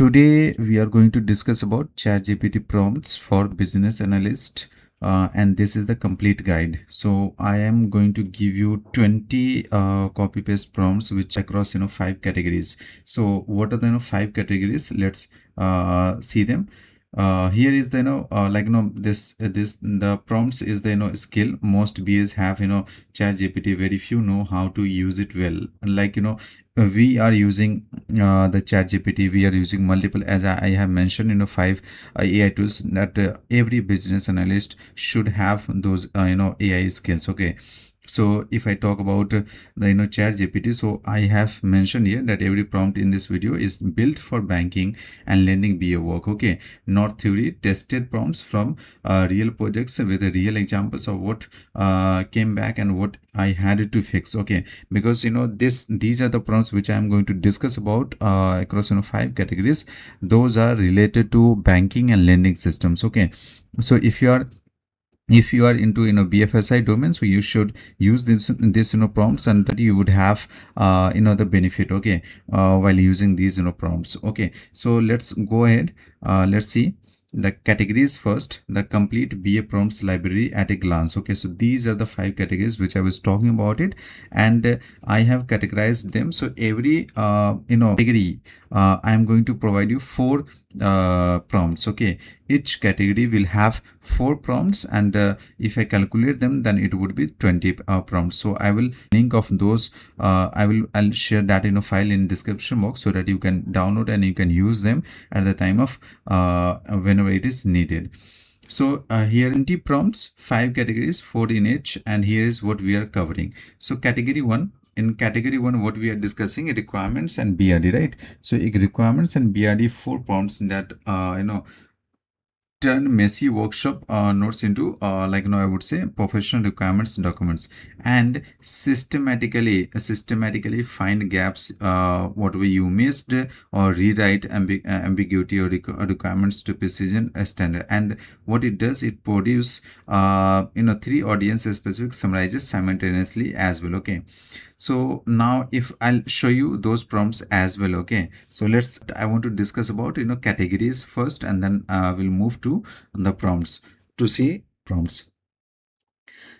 Today we are going to discuss about ChatGPT prompts for business analyst, and this is the complete guide. So I am going to give you 20 copy paste prompts which across 5 categories. So what are the 5 categories? Let's see them. Here is the this the prompts is the skill. Most BAs have ChatGPT. Very few know how to use it well. Like we are using the ChatGPT. We are using multiple, as I have mentioned, 5 AI tools that every business analyst should have those AI skills. Okay. So if I talk about the ChatGPT, so I have mentioned here that every prompt in this video is built for banking and lending BA work. Okay, not theory, tested prompts from real projects with real examples of what came back and what I had to fix. Okay, because these are the prompts which I am going to discuss about across 5 categories. Those are related to banking and lending systems. Okay, so if you are into BFSI domain, so you should use this prompts, and that you would have the benefit, okay, while using these prompts. Okay, so let's go ahead. Let's see the categories first. The complete BA prompts library at a glance. Okay, so these are the 5 categories which I was talking about it, and I have categorized them. So every category I am going to provide you 4 prompts. Okay, each category will have 4 prompts, and if I calculate them, then it would be 20 prompts. So I will link of those. I'll share that in a file in description box so that you can download and you can use them at the time of whenever it is needed. So here 20 prompts, 5 categories, 4 in each, and here is what we are covering. So category 1. In category 1, what we are discussing requirements and BRD, right? So requirements and BRD, 4 prompts that turn messy workshop notes into I would say professional requirements documents, and systematically find gaps, whatever you missed, or rewrite ambiguity or requirements to precision standard. And what it does, it produce 3 audience specific summarizes simultaneously as well. Okay, so now if I'll show you those prompts as well. Okay, so I want to discuss about categories first, and then we'll move to the prompts to see prompts.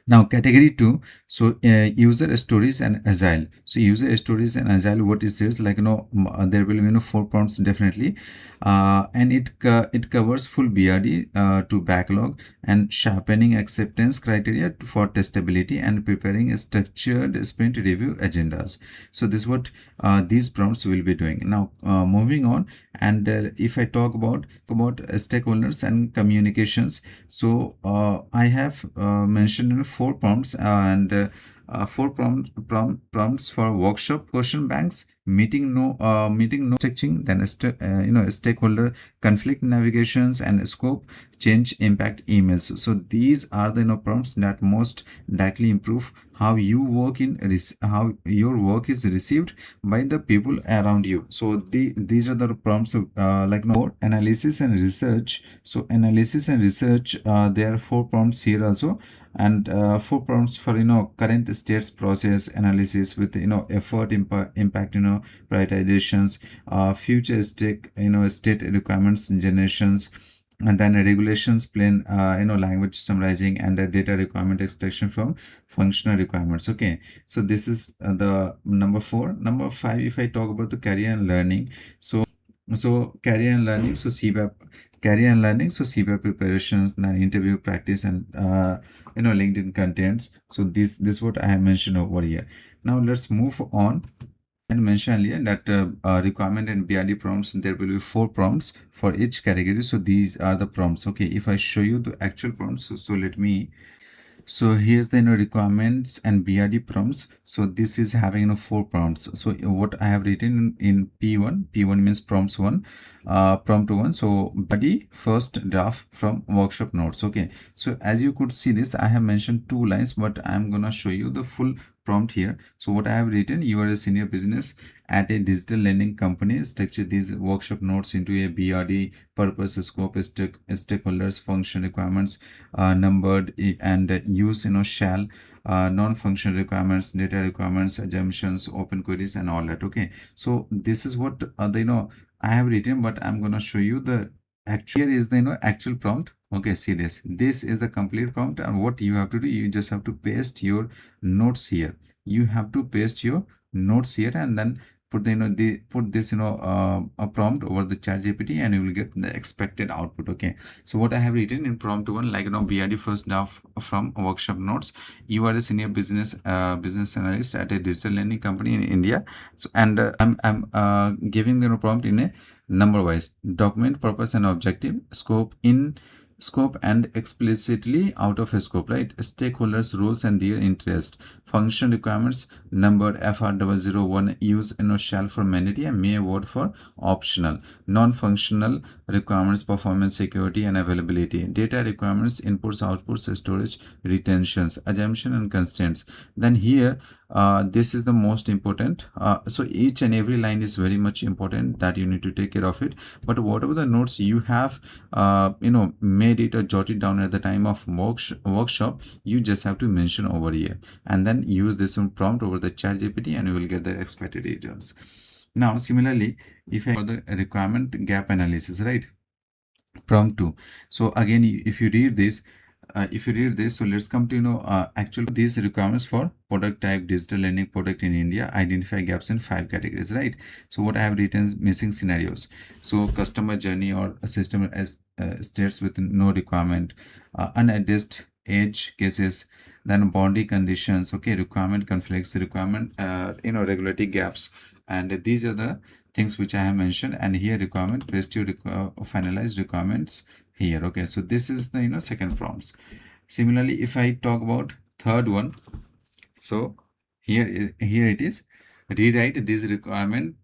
Now category 2, so user stories and agile. So user stories and agile, what it says, there will be 4 prompts definitely, and it covers full BRD to backlog, and sharpening acceptance criteria for testability, and preparing a structured sprint review agendas. So this is what these prompts will be doing. Now moving on, and if I talk about stakeholders and communications, so I have mentioned 4 prompts, and 4 prompts for workshop question banks, meeting no stretching, then stakeholder conflict navigations, and scope change impact emails. So these are the prompts that most directly improve how you work how your work is received by the people around you. So these are the prompts for analysis and research. So analysis and research, there are 4 prompts here also, and 4 prompts for current states process analysis with effort impact prioritizations, future state requirements generations, and then regulations plan language summarizing, and data requirement extraction from functional requirements. Okay, so this is the number 4. Number 5, if I talk about the career and learning, so career and learning, so CBAP preparations, then interview practice, and LinkedIn contents. So this is what I have mentioned over here. Now let's move on. And mentioned earlier that requirement and BRD prompts, there will be 4 prompts for each category. So these are the prompts. Okay, if I show you the actual prompts, so let me. So here's the requirements and BRD prompts. So this is having 4 prompts. So what I have written in P1 means prompts 1, prompt 1. So BRD first draft from workshop notes. Okay, so as you could see this, I have mentioned 2 lines, but I'm gonna show you the full prompt here. So what I have written, you are a senior business at a digital lending company, structure these workshop notes into a BRD, purpose, scope, stakeholders, function requirements, numbered, and use shall, non-functional requirements, data requirements, assumptions, open queries, and all that. Okay, so this is what the I have written, but I'm gonna show you the actual. Here is the actual prompt. Okay, see this. This is the complete prompt, and what you have to do, you just have to paste your notes here. You have to paste your notes here, and then put the put this a prompt over the ChatGPT, and you will get the expected output. Okay, so what I have written in prompt one, like BRD first draft from workshop notes. You are a senior business analyst at a digital lending company in India. So, and I'm giving the prompt in a number wise: document, purpose and objective, scope, in scope and explicitly out of a scope, right? Stakeholders, roles and their interest, function requirements, numbered FR001, use shall for mandatory and may word for optional, non-functional requirements, performance, security and availability, data requirements, inputs, outputs, storage, retentions, assumption and constraints. Then here this is the most important. So each and every line is very much important, that you need to take care of it. But whatever the notes you have made it or jotted down at the time of workshop, you just have to mention over here, and then use this prompt over the ChatGPT, and you will get the expected results. Now similarly, if I for the requirement gap analysis, right, prompt 2. So again, if you read this, so let's come to actual these requirements for product type, digital lending product in India, identify gaps in 5 categories, right? So what I have written is missing scenarios. So customer journey or a system as states with no requirement, unaddressed edge cases, then boundary conditions, okay, requirement conflicts, requirement regulatory gaps, and these are the things which I have mentioned. And here requirement paste your finalized requirements here. Okay, so this is the second prompts. Similarly, if I talk about third one, so here it is: rewrite this requirement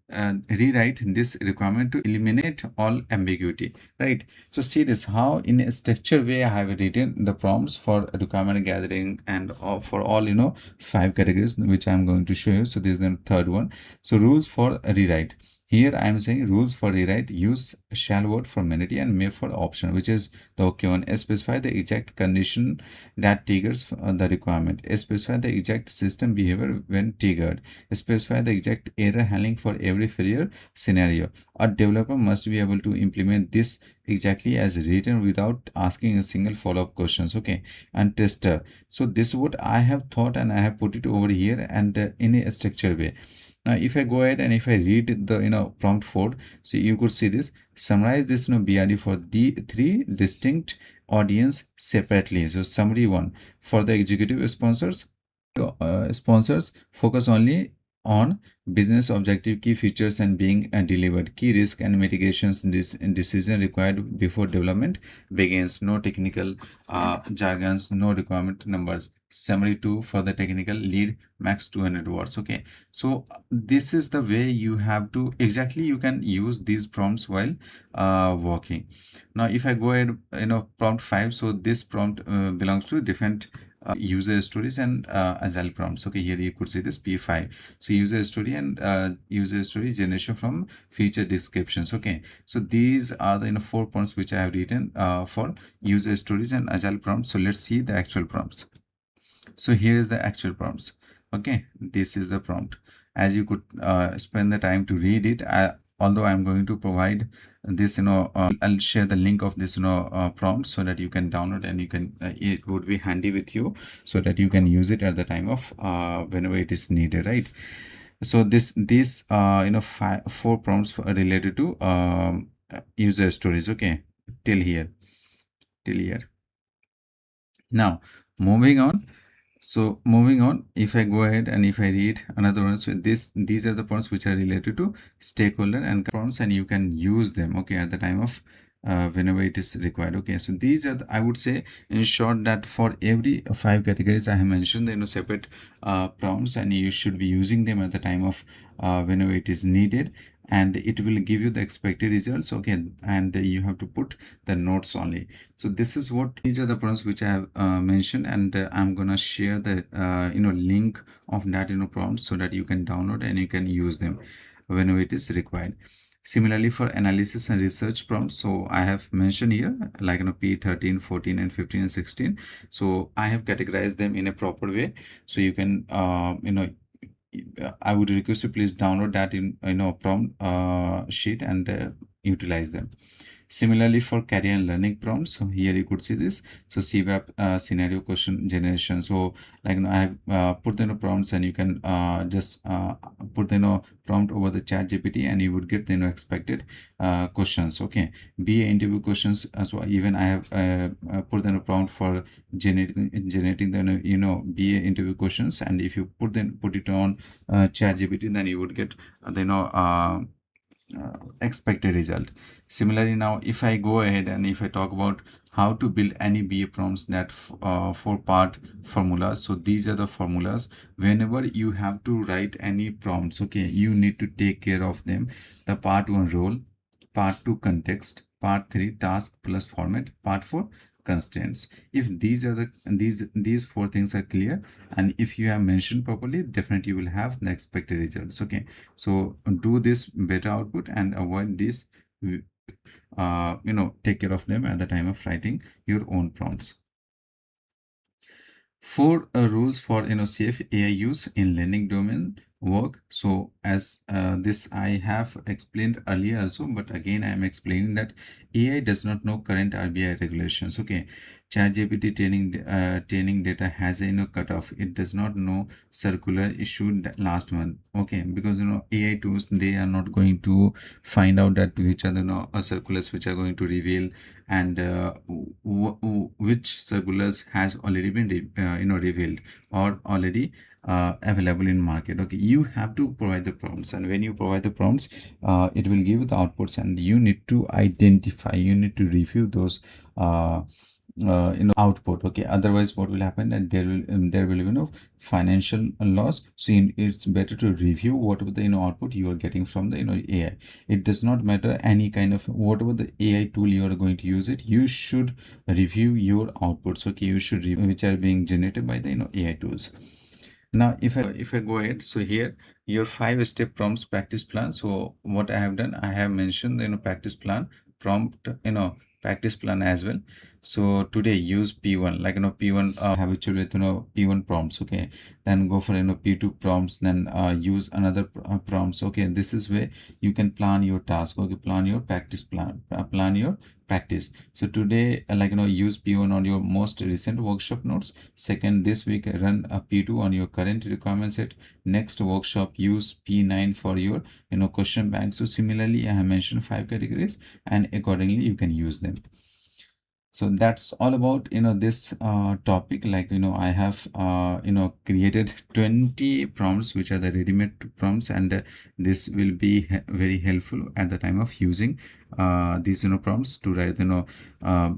to eliminate all ambiguity, right? So see this, how in a structured way I have written the prompts for requirement gathering and for all 5 categories, which I'm going to show you. So this is the third one. So rules for rewrite. Here I am saying rules for rewrite: use shall word for mandatory and may for optional, which is the okay one. Specify the exact condition that triggers the requirement. Specify the exact system behavior when triggered. Specify the exact error handling for every failure scenario. A developer must be able to implement this exactly as written without asking a single follow-up questions. Okay, and tester. So this is what I have thought, and I have put it over here, and in a structured way. Now if I go ahead and if I read the prompt 4, so you could see this: summarize this BRD for the 3 distinct audience separately. So summary 1: for the executive sponsors, focus only on business objective, key features and being delivered, key risk and mitigations, this decision required before development begins, no technical jargons, no requirement numbers. Summary 2: for the technical lead, max 200 words. Okay, so this is the way you have to exactly you can use these prompts while working. Now if I go ahead, prompt 5, so this prompt belongs to different user stories and agile prompts. Okay, here you could see this P5. So user story and user story generation from feature descriptions. Okay, so these are the 4 prompts which I have written for user stories and agile prompts. So let's see the actual prompts. So here is the actual prompts. Okay, this is the prompt. As you could spend the time to read it, although I'm going to provide this I'll share the link of this prompt so that you can download, and you can it would be handy with you so that you can use it at the time of whenever it is needed, right? So these 4 prompts are related to user stories. Okay, till here. Now moving on. So moving on, if I go ahead and if I read another one, so these are the prompts which are related to stakeholder and prompts, and you can use them, okay, at the time of whenever it is required. Okay, so these are I would say in short that for every 5 categories I have mentioned separate prompts, and you should be using them at the time of whenever it is needed, and it will give you the expected results. Okay, and you have to put the notes only. So this is what these are the prompts which I have mentioned, and I'm gonna share the link of that prompts so that you can download and you can use them whenever it is required. Similarly, for analysis and research prompts, so I have mentioned here like P13, 14 and 15 and 16. So I have categorized them in a proper way, so you can I would request you please download that in prompt sheet and utilize them. Similarly, for career and learning prompts, so here you could see this. So CBAP scenario question generation. So like I have put the prompts, and you can just put the prompt over the ChatGPT, and you would get the expected questions. Okay, BA interview questions. So even I have put the prompt for generating the BA interview questions, and if you put it on ChatGPT, then you would get expected result. Similarly, now if I go ahead and if I talk about how to build any BA prompts that for part formulas. So these are the formulas. Whenever you have to write any prompts, okay, you need to take care of them. The part 1 role, part 2 context, part 3 task plus format, part 4 constraints. If these are the these 4 things are clear, and if you have mentioned properly, definitely you will have the expected results. Okay, so do this better output and avoid this, take care of them at the time of writing your own prompts. 4 rules for safe AI use in learning domain work. So as this I have explained earlier also, but again I am explaining that AI does not know current RBI regulations. Okay, ChatGPT training data has a cutoff. It does not know circular issued last month. Okay, because AI tools, they are not going to find out that which are the circulars which are going to reveal, and which circulars has already been revealed or already available in market. Okay, you have to provide the prompts, and when you provide the prompts, it will give the outputs, and you need to identify, you need to review those output. Okay, otherwise what will happen, that there will be financial loss. So it's better to review whatever the output you are getting from the AI. It does not matter any kind of whatever the AI tool you are going to use it, you should review your outputs. Okay, you should review which are being generated by the AI tools. Now if I go ahead, so here your 5-step prompts practice plan. So what I have done, I have mentioned the practice plan, prompt practice plan as well. So today use P1, like P1 habitual with P1 prompts. Okay, then go for P2 prompts, then use another prompts. Okay, this is where you can plan your task. Okay, plan your practice plan, plan your practice. So today use P1 on your most recent workshop notes. Second, this week run a P2 on your current requirement set. Next workshop use P9 for your question bank. So similarly I have mentioned 5 categories, and accordingly you can use them. So that's all about this topic. Like I have created 20 prompts which are the ready-made prompts, and this will be very helpful at the time of using these prompts to write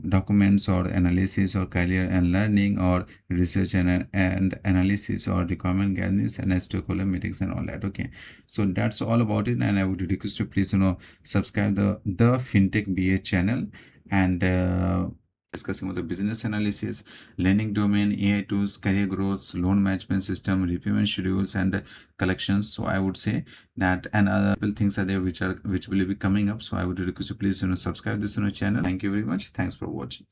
documents or analysis or career and learning or research and analysis or requirement gathering and stakeholder meetings and all that. Okay, so that's all about it, and I would request you please subscribe the FinTech BA channel, and discussing with the business analysis, learning domain, AI tools, career growth, loan management system, repayment schedules, and collections. So I would say that, and other things are there which will be coming up. So I would request you please subscribe this channel. Thank you very much. Thanks for watching.